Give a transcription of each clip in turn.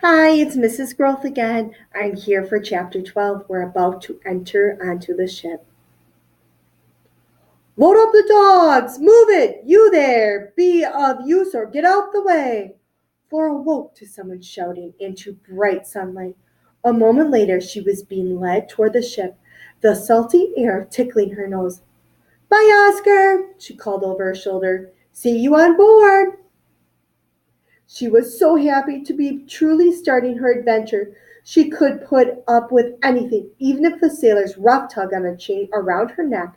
Hi, it's Mrs. Growth again. I'm here for chapter 12. We're about to enter onto the ship. Load up the dogs! Move it! You there! Be of use or get out the way! Flora woke to someone shouting into bright sunlight. A moment later, she was being led toward the ship, the salty air tickling her nose. Bye, Oscar! She called over her shoulder. See you on board! She was so happy to be truly starting her adventure. She could put up with anything, even if the sailors rough tug on a chain around her neck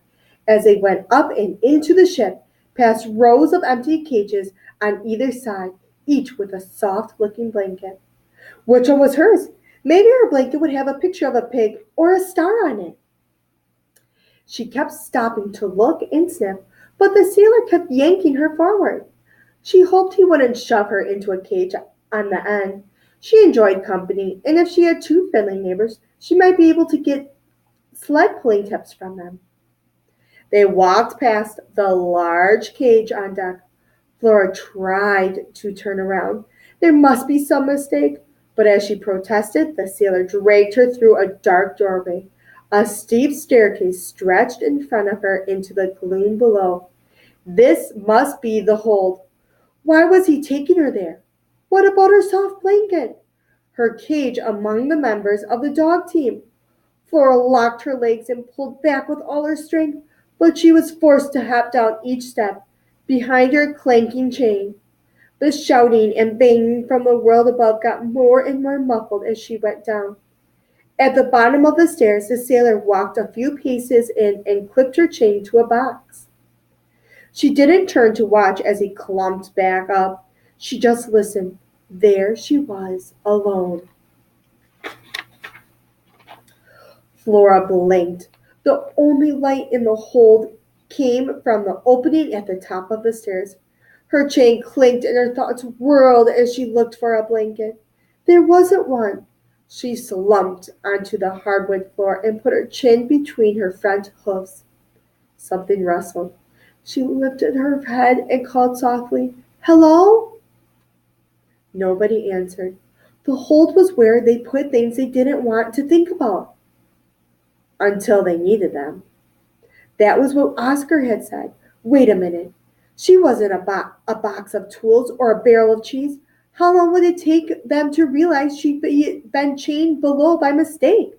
as they went up and into the ship, past rows of empty cages on either side, each with a soft looking blanket. Which one was hers? Maybe her blanket would have a picture of a pig or a star on it. She kept stopping to look and sniff, but the sailor kept yanking her forward. She hoped he wouldn't shove her into a cage on the end. She enjoyed company, and if she had two friendly neighbors, she might be able to get sled pulling tips from them. They walked past the large cage on deck. Flora tried to turn around. There must be some mistake. But as she protested, the sailor dragged her through a dark doorway. A steep staircase stretched in front of her into the gloom below. This must be the hold. Why was he taking her there? What about her soft blanket? Her cage among the members of the dog team? Flora locked her legs and pulled back with all her strength, but she was forced to hop down each step, behind her clanking chain. The shouting and banging from the world above got more and more muffled as she went down. At the bottom of the stairs, the sailor walked a few paces in and clipped her chain to a box. She didn't turn to watch as he clumped back up. She just listened. There she was, alone. Flora blinked. The only light in the hold came from the opening at the top of the stairs. Her chain clinked and her thoughts whirled as she looked for a blanket. There wasn't one. She slumped onto the hardwood floor and put her chin between her front hoofs. Something rustled. She lifted her head and called softly, Hello? Nobody answered. The hold was where they put things they didn't want to think about until they needed them. That was what Oscar had said. Wait a minute. She wasn't a box of tools or a barrel of cheese. How long would it take them to realize she'd been chained below by mistake?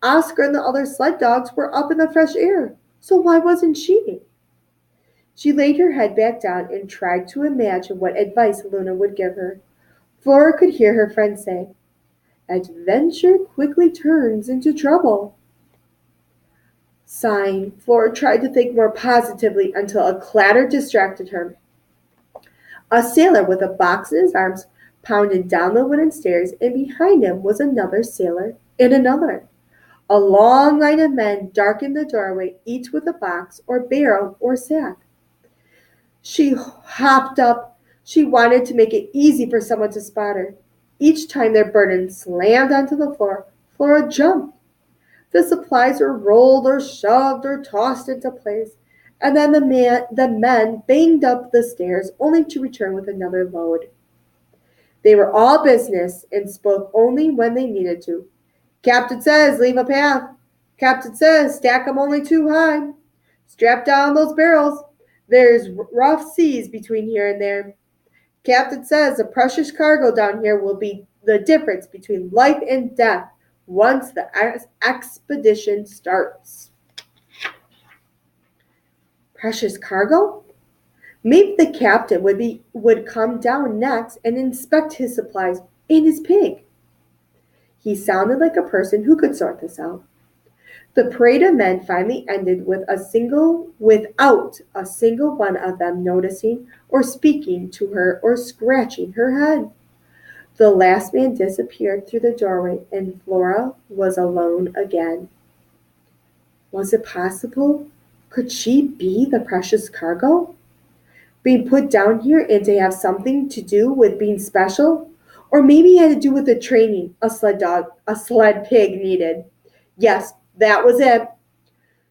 Oscar and the other sled dogs were up in the fresh air. So why wasn't she? She laid her head back down and tried to imagine what advice Luna would give her. Flora could hear her friend say, Adventure quickly turns into trouble. Sighing, Flora tried to think more positively until a clatter distracted her. A sailor with a box in his arms pounded down the wooden stairs, and behind him was another sailor and another. A long line of men darkened the doorway, each with a box or barrel or sack. She hopped up. She wanted to make it easy for someone to spot her. Each time their burden slammed onto the floor, Flora jumped. The supplies were rolled or shoved or tossed into place, and then the men banged up the stairs only to return with another load. They were all business and spoke only when they needed to. Captain says leave a path. Captain says stack 'em only too high. Strap down those barrels. There's rough seas between here and there. Captain says the precious cargo down here will be the difference between life and death once the expedition starts. Precious cargo? Maybe the captain would come down next and inspect his supplies and his pig. He sounded like a person who could sort this out. The parade of men finally ended without a single one of them noticing or speaking to her or scratching her head. The last man disappeared through the doorway, and Flora was alone again. Was it possible? Could she be the precious cargo? Being put down here and to have something to do with being special? Or maybe it had to do with the training a sled pig needed. Yes, that was it.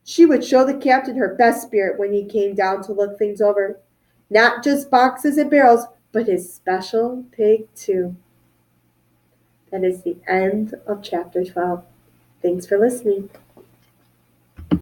She would show the captain her best spirit when he came down to look things over. Not just boxes and barrels, but his special pig too. That is the end of chapter 12. Thanks for listening.